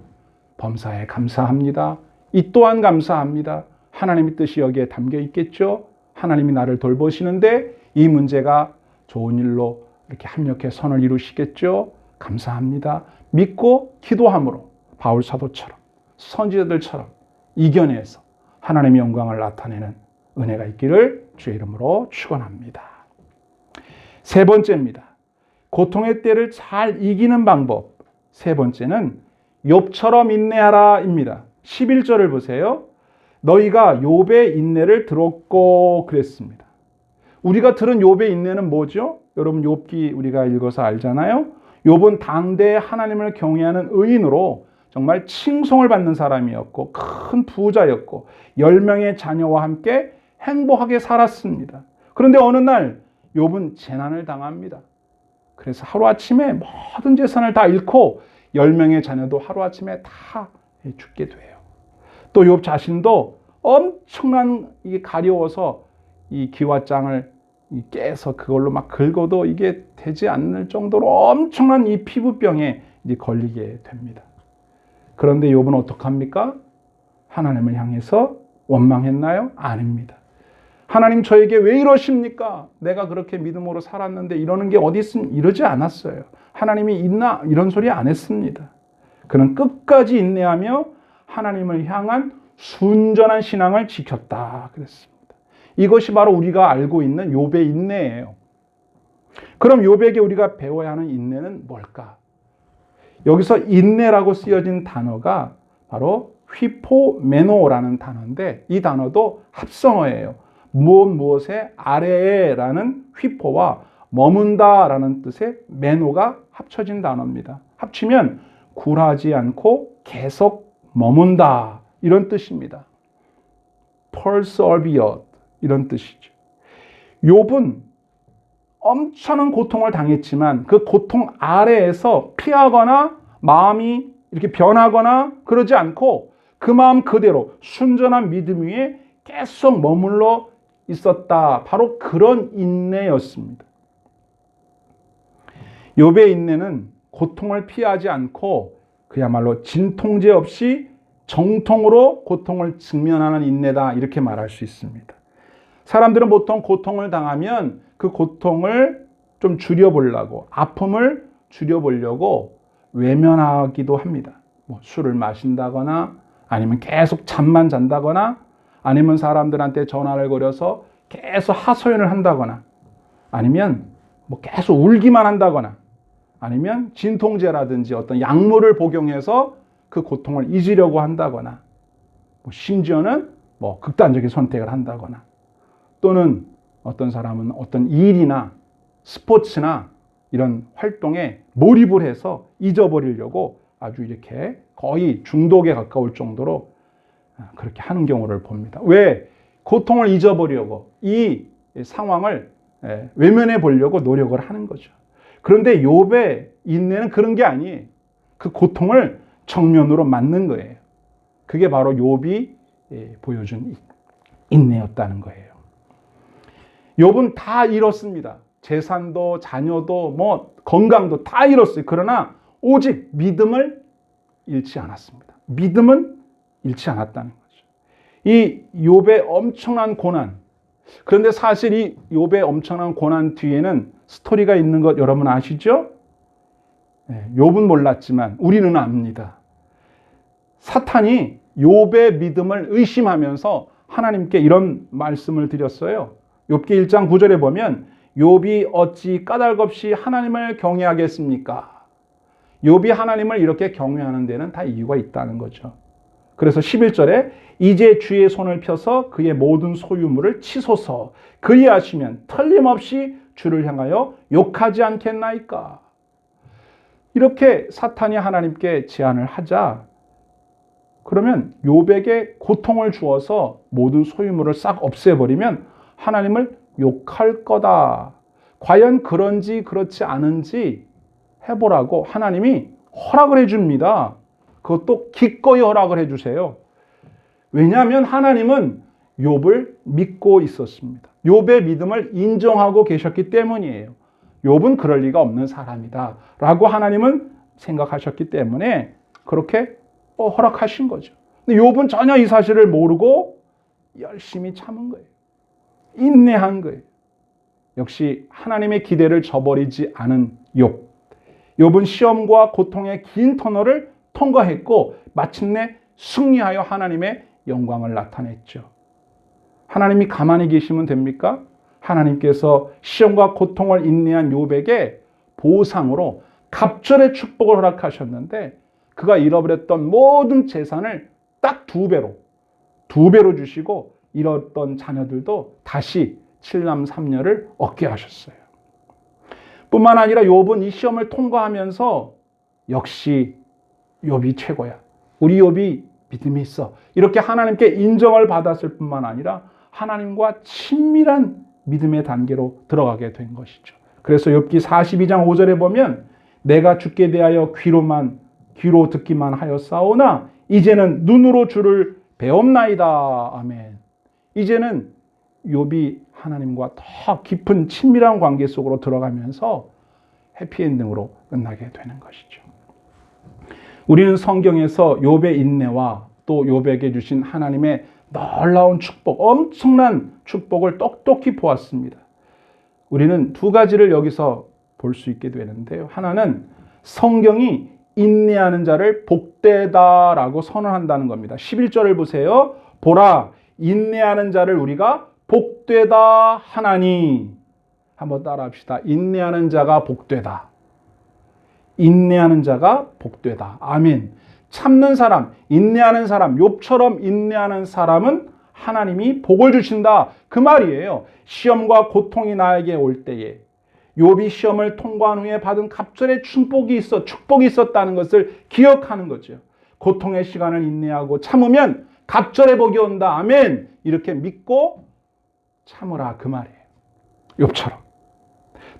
범사에 감사합니다. 이 또한 감사합니다. 하나님의 뜻이 여기에 담겨 있겠죠. 하나님이 나를 돌보시는데 이 문제가 좋은 일로 이렇게 합력해 선을 이루시겠죠. 감사합니다. 믿고 기도함으로 바울 사도처럼 선지자들처럼 이겨내서 하나님의 영광을 나타내는 은혜가 있기를 주의 이름으로 축원합니다. 세 번째입니다. 고통의 때를 잘 이기는 방법. 세 번째는 욥처럼 인내하라입니다. 11절을 보세요. 너희가 욥의 인내를 들었고 그랬습니다. 우리가 들은 욥의 인내는 뭐죠? 여러분 욥기 우리가 읽어서 알잖아요. 욥은 당대에 하나님을 경외하는 의인으로 정말 칭송을 받는 사람이었고 큰 부자였고 10명의 자녀와 함께 행복하게 살았습니다. 그런데 어느 날 욥은 재난을 당합니다. 그래서 하루아침에 모든 재산을 다 잃고 10명의 자녀도 하루아침에 다 죽게 돼요. 또 욥 자신도 엄청난 이게 가려워서 이 기와장을 깨서 그걸로 막 긁어도 이게 되지 않을 정도로 엄청난 이 피부병에 이제 걸리게 됩니다. 그런데 욥은 어떡합니까? 하나님을 향해서 원망했나요? 아닙니다. 하나님 저에게 왜 이러십니까? 내가 그렇게 믿음으로 살았는데 이러는 게 어디 있음? 이러지 않았어요. 하나님이 있나? 이런 소리 안 했습니다. 그는 끝까지 인내하며 하나님을 향한 순전한 신앙을 지켰다 그랬습니다. 이것이 바로 우리가 알고 있는 욥의 인내예요. 그럼 욥에게 우리가 배워야 하는 인내는 뭘까? 여기서 인내라고 쓰여진 단어가 바로 휘포메노라는 단어인데 이 단어도 합성어예요. 무엇의 아래에라는 휘포와 머문다라는 뜻의 메노가 합쳐진 단어입니다. 합치면 굴하지 않고 계속 머문다 이런 뜻입니다. persevere 이런 뜻이죠. 욥은 엄청난 고통을 당했지만 그 고통 아래에서 피하거나 마음이 이렇게 변하거나 그러지 않고 그 마음 그대로 순전한 믿음 위에 계속 머물러 있었다. 바로 그런 인내였습니다. 욥의 인내는 고통을 피하지 않고 그야말로 진통제 없이 정통으로 고통을 직면하는 인내다 이렇게 말할 수 있습니다. 사람들은 보통 고통을 당하면 그 고통을 좀 줄여보려고 아픔을 줄여보려고 외면하기도 합니다. 뭐 술을 마신다거나 아니면 계속 잠만 잔다거나 아니면 사람들한테 전화를 걸어서 계속 하소연을 한다거나 아니면 뭐 계속 울기만 한다거나 아니면 진통제라든지 어떤 약물을 복용해서 그 고통을 잊으려고 한다거나 뭐 심지어는 뭐 극단적인 선택을 한다거나 또는 어떤 사람은 어떤 일이나 스포츠나 이런 활동에 몰입을 해서 잊어버리려고 아주 이렇게 거의 중독에 가까울 정도로 그렇게 하는 경우를 봅니다. 왜? 고통을 잊어버리려고 이 상황을 외면해 보려고 노력을 하는 거죠. 그런데 욥의 인내는 그런 게 아니에요. 그 고통을 정면으로 맞는 거예요. 그게 바로 욥이 보여준 인내였다는 거예요. 욥은 다 잃었습니다. 재산도 자녀도 뭐 건강도 다 잃었어요. 그러나 오직 믿음을 잃지 않았습니다. 믿음은 잃지 않았다는 거죠. 이 욥의 엄청난 고난. 그런데 사실 이 욥의 엄청난 고난 뒤에는 스토리가 있는 것 여러분 아시죠? 욥은 몰랐지만 우리는 압니다. 사탄이 욥의 믿음을 의심하면서 하나님께 이런 말씀을 드렸어요. 욥기 1장 9절에 보면 욥이 어찌 까닭없이 하나님을 경외하겠습니까? 욥이 하나님을 이렇게 경외하는 데는 다 이유가 있다는 거죠. 그래서 11절에 이제 주의 손을 펴서 그의 모든 소유물을 치소서. 그리하시면 틀림없이 주를 향하여 욕하지 않겠나이까. 이렇게 사탄이 하나님께 제안을 하자, 그러면 욥에게 고통을 주어서 모든 소유물을 싹 없애버리면 하나님을 욕할 거다. 과연 그런지 그렇지 않은지 해보라고 하나님이 허락을 해줍니다. 그것도 기꺼이 허락을 해주세요. 왜냐하면 하나님은 욥을 믿고 있었습니다. 욥의 믿음을 인정하고 계셨기 때문이에요. 욥은 그럴 리가 없는 사람이다 라고 하나님은 생각하셨기 때문에 그렇게 허락하신 거죠. 근데 욥은 전혀 이 사실을 모르고 열심히 참은 거예요. 인내한 거예요. 역시 하나님의 기대를 저버리지 않은 욥. 욥은 시험과 고통의 긴 터널을 통과했고 마침내 승리하여 하나님의 영광을 나타냈죠. 하나님이 가만히 계시면 됩니까? 하나님께서 시험과 고통을 인내한 욥에게 보상으로 갑절의 축복을 허락하셨는데 그가 잃어버렸던 모든 재산을 딱 두 배로 주시고 잃었던 자녀들도 다시 7남 3녀를 얻게 하셨어요. 뿐만 아니라 욥은 이 시험을 통과하면서 역시 욥이 최고야. 우리 욥이 믿음이 있어. 이렇게 하나님께 인정을 받았을 뿐만 아니라 하나님과 친밀한 믿음의 단계로 들어가게 된 것이죠. 그래서 욥기 42장 5절에 보면 내가 주께 대하여 귀로 듣기만 하였사오나 이제는 눈으로 주를 배옵나이다. 아멘. 이제는 욥이 하나님과 더 깊은 친밀한 관계 속으로 들어가면서 해피엔딩으로 끝나게 되는 것이죠. 우리는 성경에서 욥의 인내와 또 욥에게 주신 하나님의 놀라운 축복, 엄청난 축복을 똑똑히 보았습니다. 우리는 두 가지를 여기서 볼 수 있게 되는데요. 하나는 성경이 인내하는 자를 복되다라고 선언한다는 겁니다. 11절을 보세요. 보라, 인내하는 자를 우리가 복되다 하나니. 한번 따라합시다. 인내하는 자가 복되다. 인내하는 자가 복되다. 아멘. 참는 사람, 인내하는 사람, 욥처럼 인내하는 사람은 하나님이 복을 주신다. 그 말이에요. 시험과 고통이 나에게 올 때에 욥이 시험을 통과한 후에 받은 갑절의 축복이 있었다는 것을 기억하는 거죠. 고통의 시간을 인내하고 참으면 갑절의 복이 온다. 아멘. 이렇게 믿고 참으라 그 말이에요. 욥처럼.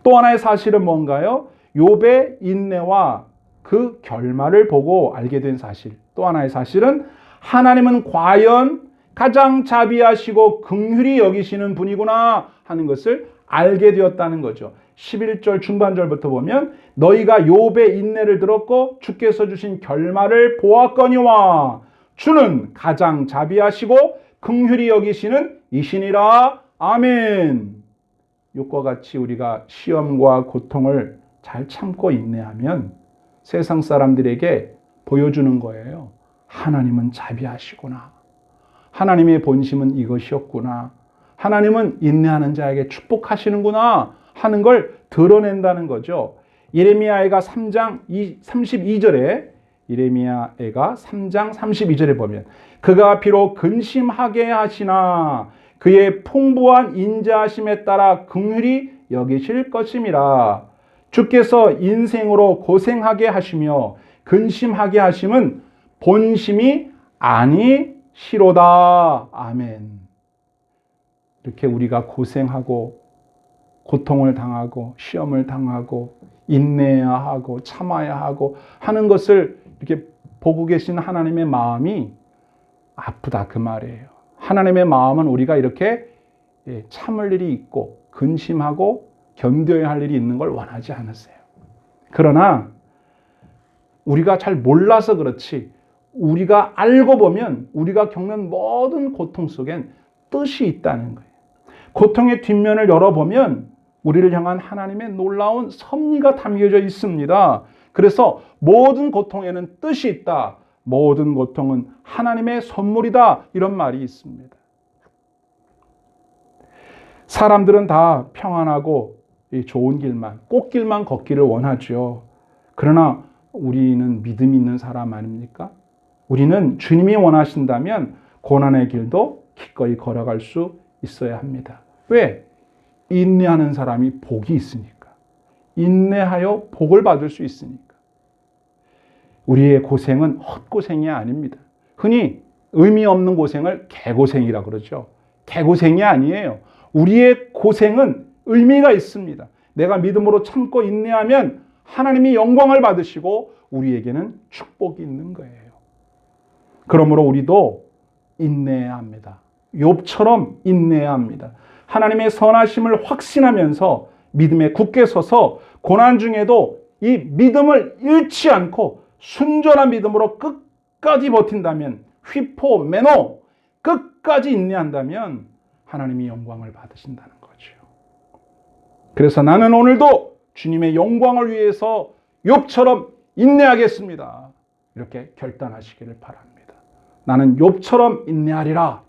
또 하나의 사실은 뭔가요? 욥의 인내와 그 결말을 보고 알게 된 사실. 또 하나의 사실은 하나님은 과연 가장 자비하시고 긍휼히 여기시는 분이구나 하는 것을 알게 되었다는 거죠. 11절 중반절부터 보면 너희가 욥의 인내를 들었고 주께서 주신 결말을 보았거니와 주는 가장 자비하시고 긍휼히 여기시는 이시니라. 아멘. 욥과 같이 우리가 시험과 고통을 잘 참고 인내하면 세상 사람들에게 보여주는 거예요. 하나님은 자비하시구나. 하나님의 본심은 이것이었구나. 하나님은 인내하는 자에게 축복하시는구나 하는 걸 드러낸다는 거죠. 예레미야가 3장 32절에 예레미야가 3장 32절에 보면 그가 비록 근심하게 하시나 그의 풍부한 인자하심에 따라 긍휼히 여기실 것임이라. 주께서 인생으로 고생하게 하시며 근심하게 하심은 본심이 아니시로다. 아멘. 이렇게 우리가 고생하고 고통을 당하고 시험을 당하고 인내해야 하고 참아야 하고 하는 것을 이렇게 보고 계신 하나님의 마음이 아프다 그 말이에요. 하나님의 마음은 우리가 이렇게 참을 일이 있고 근심하고 견뎌야 할 일이 있는 걸 원하지 않으세요. 그러나 우리가 잘 몰라서 그렇지 우리가 알고 보면 우리가 겪는 모든 고통 속엔 뜻이 있다는 거예요. 고통의 뒷면을 열어보면 우리를 향한 하나님의 놀라운 섭리가 담겨져 있습니다. 그래서 모든 고통에는 뜻이 있다. 모든 고통은 하나님의 선물이다. 이런 말이 있습니다. 사람들은 다 평안하고 좋은 길만, 꽃길만 걷기를 원하죠. 그러나 우리는 믿음이 있는 사람 아닙니까? 우리는 주님이 원하신다면 고난의 길도 기꺼이 걸어갈 수 있어야 합니다. 왜? 인내하는 사람이 복이 있으니까. 인내하여 복을 받을 수 있으니까. 우리의 고생은 헛고생이 아닙니다. 흔히 의미 없는 고생을 개고생이라고 그러죠. 개고생이 아니에요. 우리의 고생은 의미가 있습니다. 내가 믿음으로 참고 인내하면 하나님이 영광을 받으시고 우리에게는 축복이 있는 거예요. 그러므로 우리도 인내해야 합니다. 욥처럼 인내해야 합니다. 하나님의 선하심을 확신하면서 믿음에 굳게 서서 고난 중에도 이 믿음을 잃지 않고 순전한 믿음으로 끝까지 버틴다면, 휘포, 매노, 끝까지 인내한다면 하나님이 영광을 받으신다는 거죠. 그래서 나는 오늘도 주님의 영광을 위해서 욥처럼 인내하겠습니다. 이렇게 결단하시기를 바랍니다. 나는 욥처럼 인내하리라.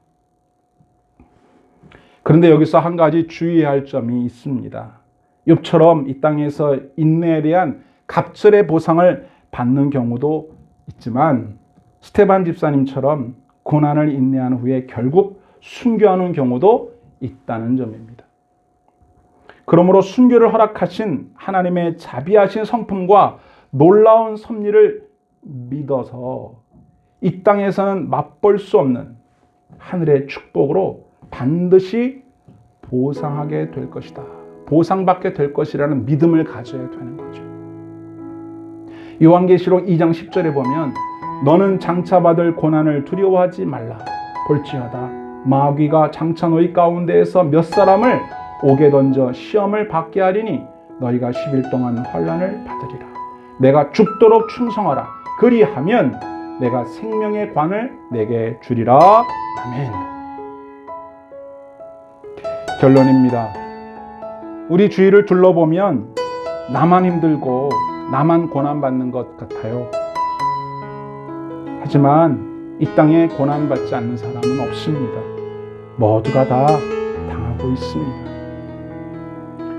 그런데 여기서 한 가지 주의해야 할 점이 있습니다. 욥처럼 이 땅에서 인내에 대한 갑절의 보상을 받는 경우도 있지만 스테반 집사님처럼 고난을 인내한 후에 결국 순교하는 경우도 있다는 점입니다. 그러므로 순교를 허락하신 하나님의 자비하신 성품과 놀라운 섭리를 믿어서 이 땅에서는 맛볼 수 없는 하늘의 축복으로 반드시 보상하게 될 것이다. 보상받게 될 것이라는 믿음을 가져야 되는 거죠. 요한계시록 2장 10절에 보면 너는 장차받을 고난을 두려워하지 말라. 볼지어다 마귀가 장차 너희 가운데에서 몇 사람을 옥에 던져 시험을 받게 하리니 너희가 10일 동안 환난을 받으리라. 내가 죽도록 충성하라. 그리하면 내가 생명의 관을 내게 주리라. 아멘. 결론입니다. 우리 주위를 둘러보면 나만 힘들고 나만 고난받는 것 같아요. 하지만 이 땅에 고난받지 않는 사람은 없습니다. 모두가 다 당하고 있습니다.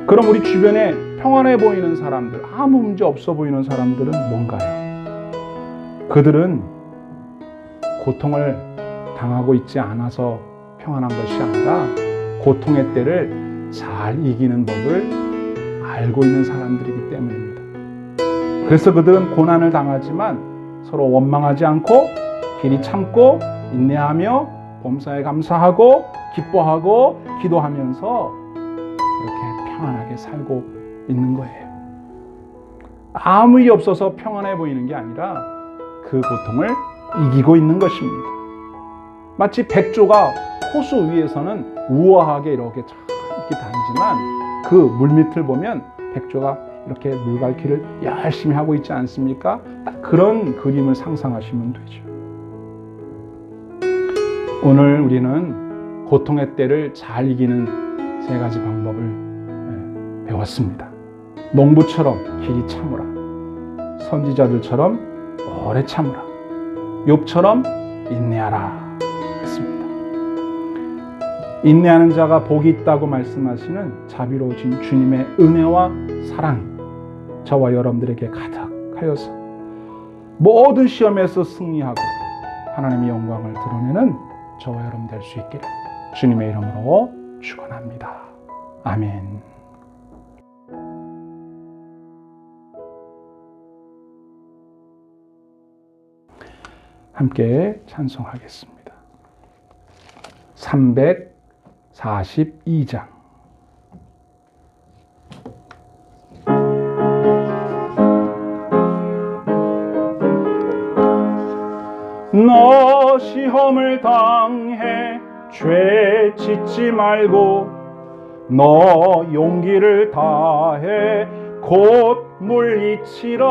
그럼 우리 주변에 평안해 보이는 사람들, 아무 문제 없어 보이는 사람들은 뭔가요? 그들은 고통을 당하고 있지 않아서 평안한 것이 아니라 고통의 때를 잘 이기는 법을 알고 있는 사람들이기 때문입니다. 그래서 그들은 고난을 당하지만 서로 원망하지 않고 길이 참고 인내하며 범사에 감사하고 기뻐하고 기도하면서 그렇게 평안하게 살고 있는 거예요. 아무 일이 없어서 평안해 보이는 게 아니라 그 고통을 이기고 있는 것입니다. 마치 백조가 호수 위에서는 우아하게 이렇게 다니지만 그 물밑을 보면 백조가 이렇게 물갈퀴를 열심히 하고 있지 않습니까? 딱 그런 그림을 상상하시면 되죠. 오늘 우리는 고통의 때를 잘 이기는 세 가지 방법을 배웠습니다. 농부처럼 길이 참으라. 선지자들처럼 오래 참으라. 욥처럼 인내하라. 했습니다. 인내하는 자가 복이 있다고 말씀하시는 자비로우신 주님의 은혜와 사랑 저와 여러분들에게 가득하여서 모든 시험에서 승리하고 하나님의 영광을 드러내는 저와 여러분 될 수 있기를 주님의 이름으로 축원합니다. 아멘. 함께 찬송하겠습니다. 342장. 너 시험을 당해 죄 짓지 말고 너 용기를 다해 곧 물리치라.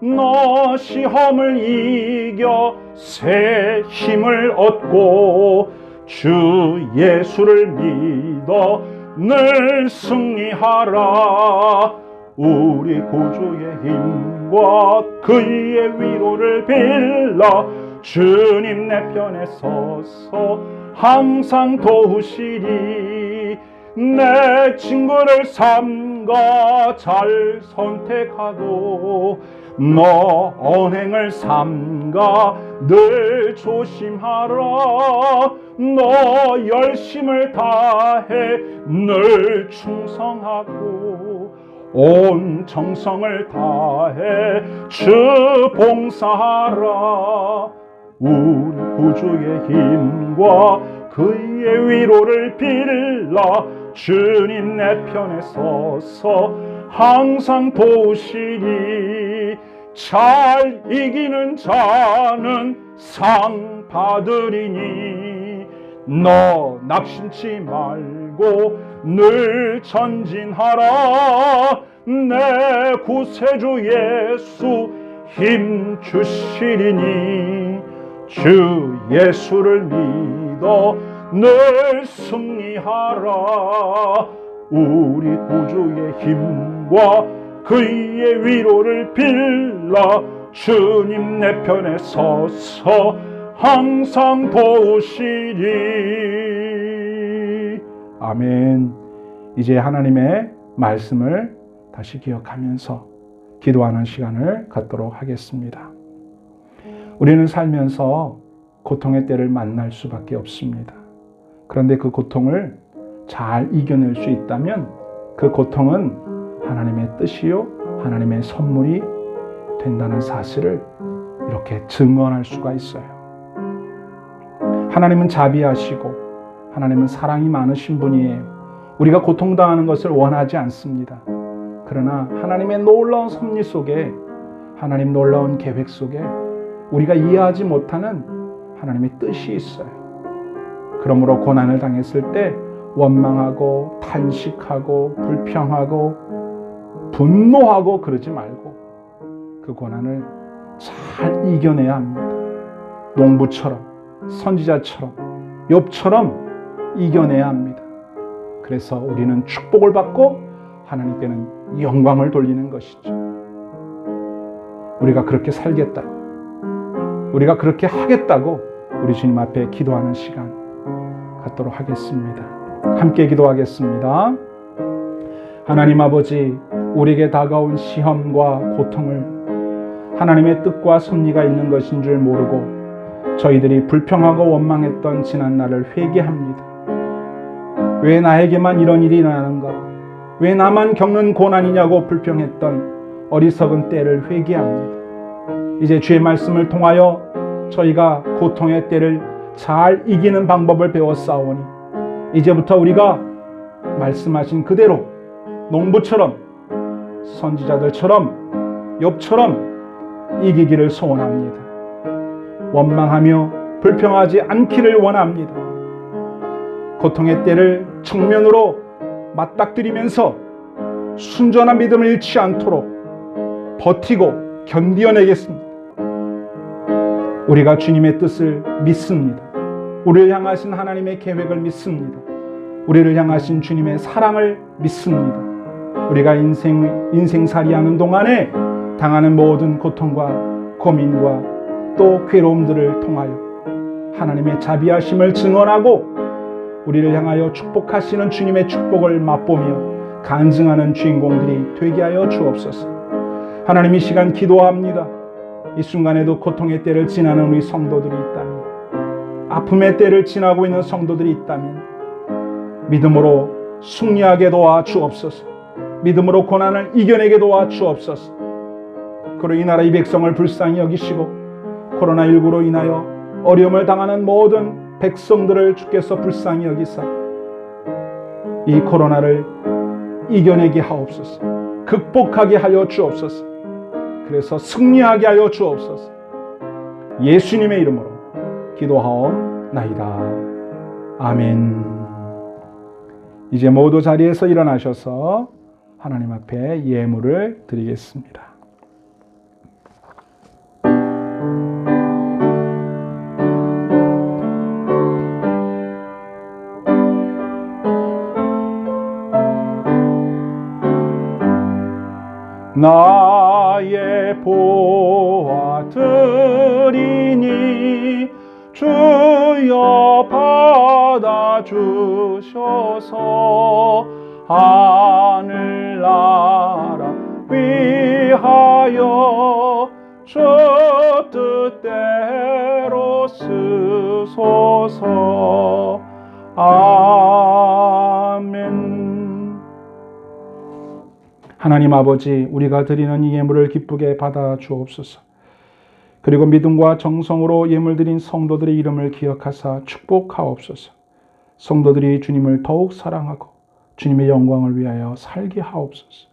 너 시험을 이겨 새 힘을 얻고 주 예수를 믿어 늘 승리하라. 우리 구주의 힘과 그의 위로를 빌라. 주님 내 편에 서서 항상 도우시리. 내 친구를 삼가 잘 선택하고 너 언행을 삼가 늘 조심하라. 너 열심을 다해 늘 충성하고 온 정성을 다해 주 봉사하라. 우리 구주의 힘과 그의 위로를 빌라. 주님 내 편에 서서 항상 도우시리. 잘 이기는 자는 상 받으리니 너 낙심치 말고 늘 전진하라. 내 구세주 예수 힘 주시리니 주 예수를 믿어 늘 승리하라. 우리 구주의 힘과 그의 위로를 빌라. 주님 내 편에 서서 항상 도우시리. 아멘. 이제 하나님의 말씀을 다시 기억하면서 기도하는 시간을 갖도록 하겠습니다. 우리는 살면서 고통의 때를 만날 수밖에 없습니다. 그런데 그 고통을 잘 이겨낼 수 있다면 그 고통은 하나님의 뜻이요 하나님의 선물이 된다는 사실을 이렇게 증언할 수가 있어요. 하나님은 자비하시고 하나님은 사랑이 많으신 분이에요. 우리가 고통당하는 것을 원하지 않습니다. 그러나 하나님의 놀라운 섭리 속에, 하나님 놀라운 계획 속에 우리가 이해하지 못하는 하나님의 뜻이 있어요. 그러므로 고난을 당했을 때 원망하고 탄식하고 불평하고 분노하고 그러지 말고 그 고난을 잘 이겨내야 합니다. 농부처럼, 선지자처럼, 욥처럼 이겨내야 합니다. 그래서 우리는 축복을 받고 하나님께는 영광을 돌리는 것이죠. 우리가 그렇게 살겠다고, 우리가 그렇게 하겠다고 우리 주님 앞에 기도하는 시간 갖도록 하겠습니다. 함께 기도하겠습니다. 하나님 아버지, 우리에게 다가온 시험과 고통을 하나님의 뜻과 섭리가 있는 것인 줄 모르고 저희들이 불평하고 원망했던 지난날을 회개합니다. 왜 나에게만 이런 일이 일어나는가? 왜 나만 겪는 고난이냐고 불평했던 어리석은 때를 회개합니다. 이제 주의 말씀을 통하여 저희가 고통의 때를 잘 이기는 방법을 배웠사오니 이제부터 우리가 말씀하신 그대로 농부처럼, 선지자들처럼, 욥처럼 이기기를 소원합니다. 원망하며 불평하지 않기를 원합니다. 고통의 때를 정면으로 맞닥뜨리면서 순전한 믿음을 잃지 않도록 버티고 견디어내겠습니다. 우리가 주님의 뜻을 믿습니다. 우리를 향하신 하나님의 계획을 믿습니다. 우리를 향하신 주님의 사랑을 믿습니다. 우리가 인생살이하는 동안에 당하는 모든 고통과 고민과 또 괴로움들을 통하여 하나님의 자비하심을 증언하고 우리를 향하여 축복하시는 주님의 축복을 맛보며 간증하는 주인공들이 되게 하여 주옵소서. 하나님, 이 시간 기도합니다. 이 순간에도 고통의 때를 지나는 우리 성도들이 있다면, 아픔의 때를 지나고 있는 성도들이 있다면 믿음으로 승리하게 도와 주옵소서. 믿음으로 고난을 이겨내게 도와 주옵소서. 그리고 이 나라 이 백성을 불쌍히 여기시고 코로나19로 인하여 어려움을 당하는 모든 백성들을 주께서 불쌍히 여기사 이 코로나를 이겨내게 하옵소서. 극복하게 하여 주옵소서. 그래서 승리하게 하여 주옵소서. 예수님의 이름으로 기도하옵나이다. 아멘. 이제 모두 자리에서 일어나셔서 하나님 앞에 예물을 드리겠습니다. 나의 보아드리니 주여 받아주셔서 하늘나라 위하여 주 뜻대로 쓰소서. 아멘. 하나님 아버지, 우리가 드리는 이 예물을 기쁘게 받아 주옵소서. 그리고 믿음과 정성으로 예물 드린 성도들의 이름을 기억하사 축복하옵소서. 성도들이 주님을 더욱 사랑하고 주님의 영광을 위하여 살게 하옵소서.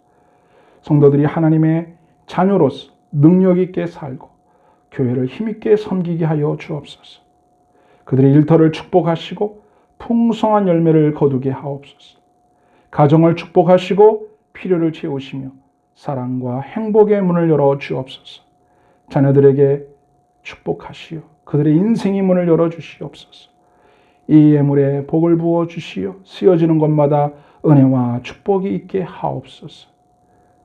성도들이 하나님의 자녀로서 능력 있게 살고 교회를 힘있게 섬기게 하여 주옵소서. 그들의 일터를 축복하시고 풍성한 열매를 거두게 하옵소서. 가정을 축복하시고 필요를 채우시며 사랑과 행복의 문을 열어 주옵소서. 자녀들에게 축복하시어 그들의 인생의 문을 열어 주시옵소서. 이 예물에 복을 부어 주시어 쓰여지는 곳마다 은혜와 축복이 있게 하옵소서.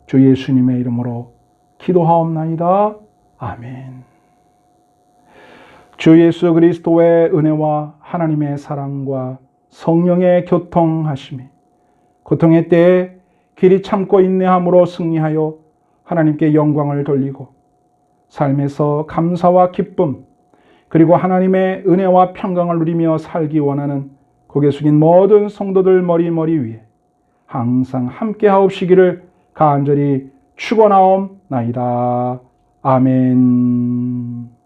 주 예수님의 이름으로 기도하옵나이다. 아멘. 주 예수 그리스도의 은혜와 하나님의 사랑과 성령의 교통하심이 고통의 때에 길이 참고 인내함으로 승리하여 하나님께 영광을 돌리고 삶에서 감사와 기쁨 그리고 하나님의 은혜와 평강을 누리며 살기 원하는 고개 숙인 모든 성도들 머리 위에 항상 함께 하옵시기를 간절히 축원하옵나이다. 아멘.